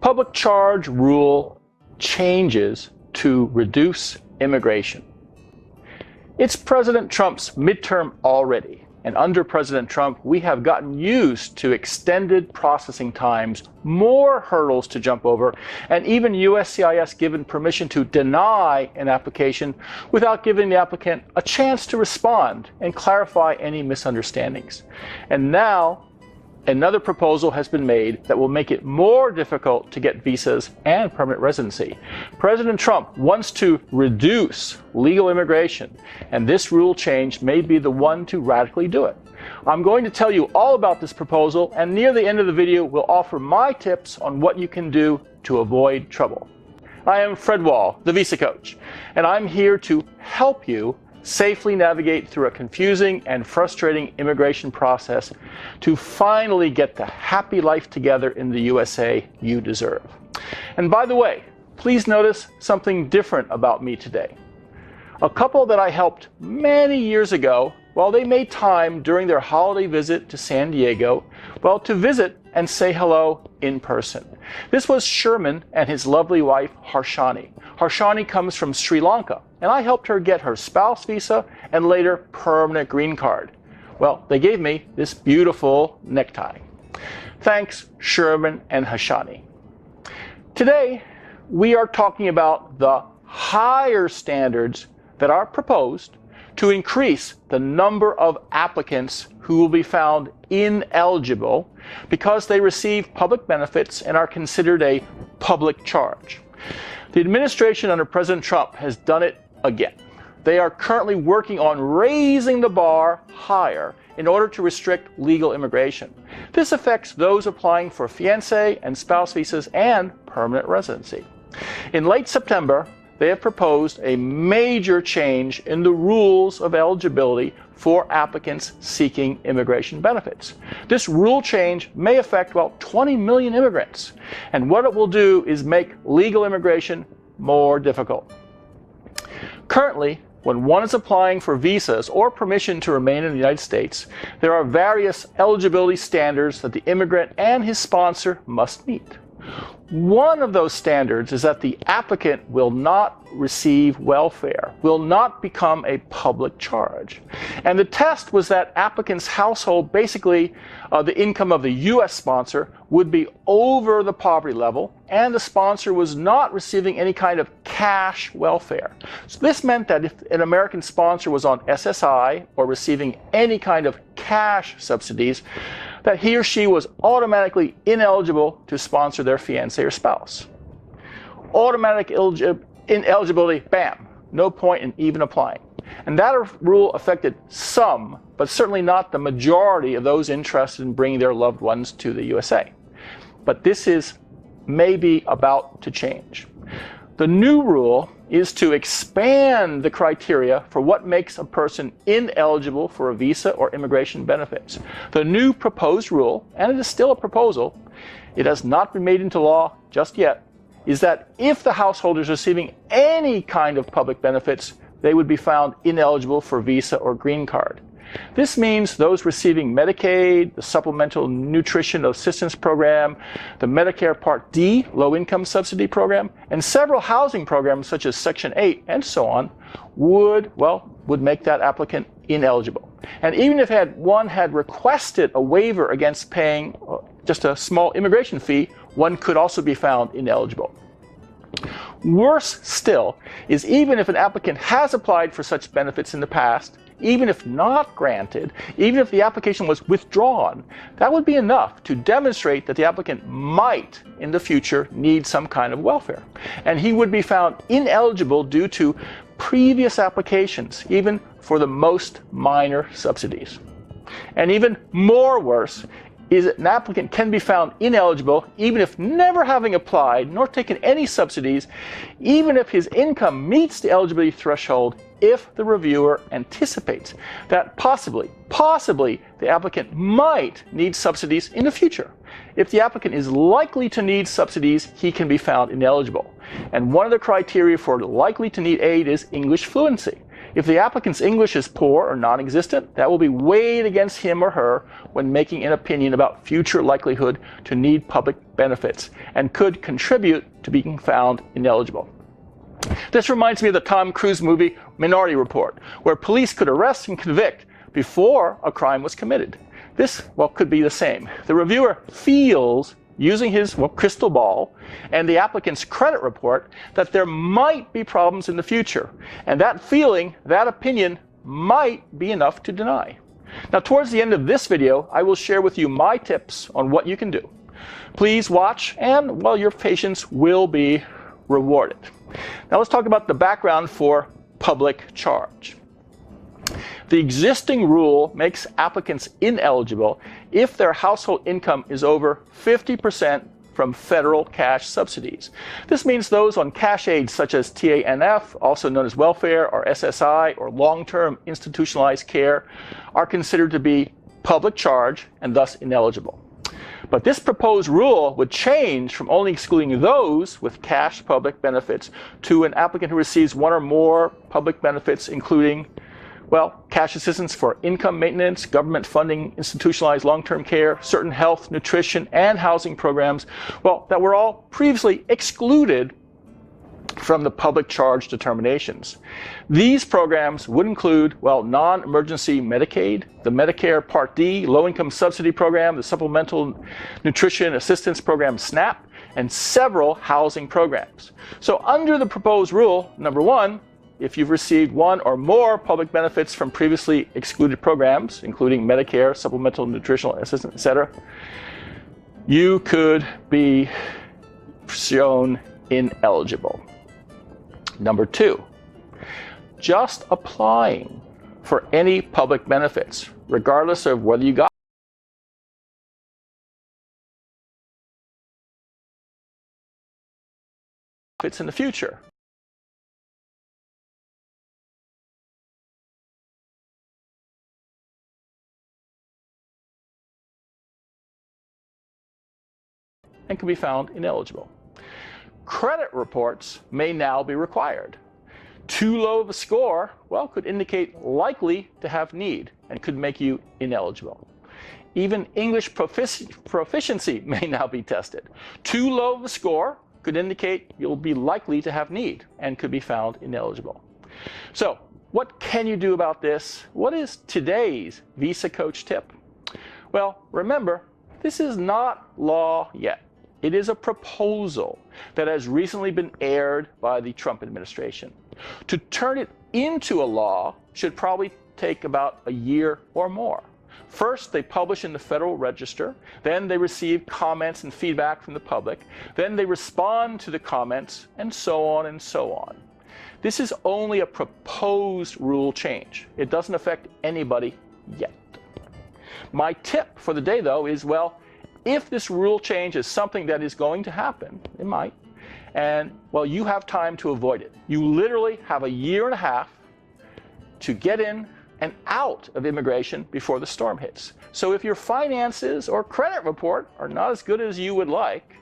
Public charge rule changes to reduce immigration. It's President Trump's midterm already, and under President Trump, we have gotten used to extended processing times, more hurdles to jump over, and even USCIS given permission to deny an application without giving the applicant a chance to respond and clarify any misunderstandings. And now, another proposal has been made that will make it more difficult to get visas and permanent residency. President Trump wants to reduce legal immigration, and this rule change may be the one to radically do it. I'm going to tell you all about this proposal, and near the end of the video, we'll offer my tips on what you can do to avoid trouble. I am Fred Wall, the VisaCoach, and I'm here to help you safely navigate through a confusing and frustrating immigration process to finally get the happy life together in the USA you deserve. And by the way, please notice something different about me today. A couple that I helped many years ago, they made time during their holiday visit to San Diego, to visit and say hello in person. This was Sherman and his lovely wife, Harshani. Harshani comes from Sri Lanka, and I helped her get her spouse visa and later permanent green card. They gave me this beautiful necktie. Thanks, Sherman and Harshani. Today, we are talking about the higher standards that are proposed to increase the number of applicants who will be found ineligible because they receive public benefits and are considered a public charge. The administration under President Trump has done it again. They are currently working on raising the bar higher in order to restrict legal immigration. This affects those applying for fiancé and spouse visas and permanent residency. In late September, they have proposed a major change in the rules of eligibility for applicants seeking immigration benefits. This rule change may affect 20 million immigrants, and what it will do is make legal immigration more difficult. Currently, when one is applying for visas or permission to remain in the United States, there are various eligibility standards that the immigrant and his sponsor must meet. One of those standards is that the applicant will not receive welfare, will not become a public charge. And the test was that applicant's household, basically the income of the U.S. sponsor, would be over the poverty level, and the sponsor was not receiving any kind of cash welfare. So this meant that if an American sponsor was on SSI or receiving any kind of cash subsidies, that he or she was automatically ineligible to sponsor their fiancé or spouse. Automatic ineligibility, bam, no point in even applying. And that rule affected some, but certainly not the majority of those interested in bringing their loved ones to the USA. But this is maybe about to change. The new rule is to expand the criteria for what makes a person ineligible for a visa or immigration benefits. The new proposed rule, and it is still a proposal, it has not been made into law just yet, is that if the household is receiving any kind of public benefits, they would be found ineligible for visa or green card. This means those receiving Medicaid, the Supplemental Nutrition Assistance Program, the Medicare Part D low-income subsidy program, and several housing programs such as Section 8 and so on would make that applicant ineligible. And even if one had requested a waiver against paying just a small immigration fee, one could also be found ineligible. Worse still is even if an applicant has applied for such benefits in the past, even if not granted, even if the application was withdrawn, that would be enough to demonstrate that the applicant might in the future need some kind of welfare. And he would be found ineligible due to previous applications, even for the most minor subsidies. And even more worse is that an applicant can be found ineligible even if never having applied nor taken any subsidies, even if his income meets the eligibility threshold, if the reviewer anticipates that possibly the applicant might need subsidies in the future. If the applicant is likely to need subsidies, he can be found ineligible. And one of the criteria for likely to need aid is English fluency. If the applicant's English is poor or non-existent, that will be weighed against him or her when making an opinion about future likelihood to need public benefits and could contribute to being found ineligible. This reminds me of the Tom Cruise movie Minority Report, where police could arrest and convict before a crime was committed. This, could be the same. The reviewer feels, using his crystal ball and the applicant's credit report, that there might be problems in the future. And that feeling, that opinion, might be enough to deny. Now, towards the end of this video, I will share with you my tips on what you can do. Please watch, and, your patience will be rewarded. Now, let's talk about the background for public charge. The existing rule makes applicants ineligible if their household income is over 50% from federal cash subsidies. This means those on cash aid such as TANF, also known as welfare or SSI or long-term institutionalized care, are considered to be public charge and thus ineligible. But this proposed rule would change from only excluding those with cash public benefits to an applicant who receives one or more public benefits, including cash assistance for income maintenance, government funding, institutionalized long-term care, certain health, nutrition, and housing programs, that were all previously excluded from the public charge determinations. These programs would include, non-emergency Medicaid, the Medicare Part D, low-income subsidy program, the Supplemental Nutrition Assistance Program, SNAP, and several housing programs. So under the proposed rule, number one, if you've received one or more public benefits from previously excluded programs, including Medicare, Supplemental Nutritional Assistance, etc., you could be shown ineligible. Number two, just applying for any public benefits, regardless of whether you got benefits in the future. And can be found ineligible. Credit reports may now be required. Too low of a score, could indicate likely to have need and could make you ineligible. Even English proficiency may now be tested. Too low of a score could indicate you'll be likely to have need and could be found ineligible. So, what can you do about this? What is today's VisaCoach tip? Remember, this is not law yet. It is a proposal that has recently been aired by the Trump administration. To turn it into a law should probably take about a year or more. First, they publish in the Federal Register. Then they receive comments and feedback from the public. Then they respond to the comments, and so on and so on. This is only a proposed rule change. It doesn't affect anybody yet. My tip for the day, though, is, if this rule change is something that is going to happen, it might, and, you have time to avoid it. You literally have a year and a half to get in and out of immigration before the storm hits. So if your finances or credit report are not as good as you would like,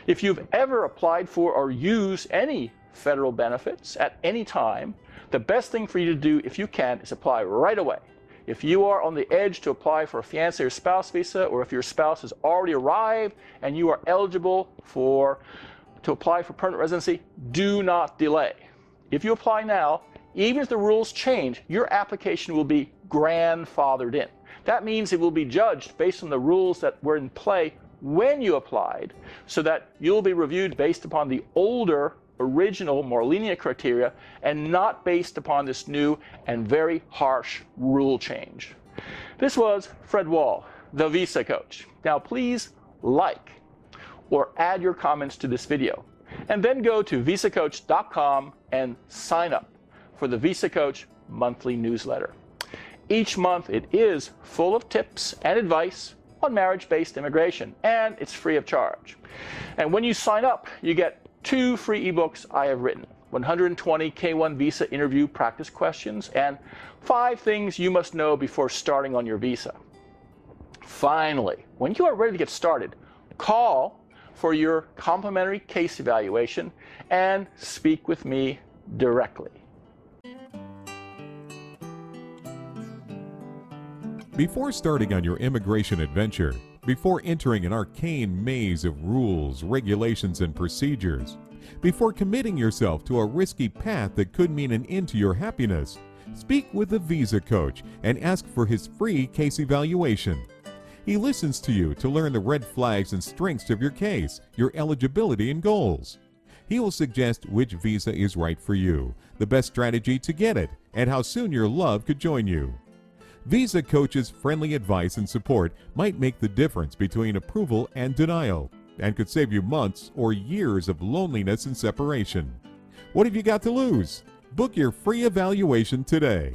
if you've ever applied for or used any federal benefits at any time, the best thing for you to do, if you can, is apply right away. If you are on the edge to apply for a fiancé or spouse visa, or if your spouse has already arrived and you are eligible to apply for permanent residency, do not delay. If you apply now, even if the rules change, your application will be grandfathered in. That means it will be judged based on the rules that were in play when you applied, so that you'll be reviewed based upon the older original, more lenient criteria and not based upon this new and very harsh rule change. This was Fred Wall, the VisaCoach. Now please like or add your comments to this video, and then go to visacoach.com and sign up for the VisaCoach monthly newsletter. Each month it is full of tips and advice on marriage-based immigration, and it's free of charge. And when you sign up, you get 2 free ebooks I have written, 120 K-1 visa interview practice questions, and 5 things you must know before starting on your visa. Finally, when you are ready to get started, call for your complimentary case evaluation and speak with me directly. Before starting on your immigration adventure, before entering an arcane maze of rules, regulations, and procedures, before committing yourself to a risky path that could mean an end to your happiness, speak with the VisaCoach and ask for his free case evaluation. He listens to you to learn the red flags and strengths of your case, your eligibility and goals. He will suggest which visa is right for you, the best strategy to get it, and how soon your love could join you. VisaCoach's friendly advice and support might make the difference between approval and denial, and could save you months or years of loneliness and separation. What have you got to lose? Book your free evaluation today.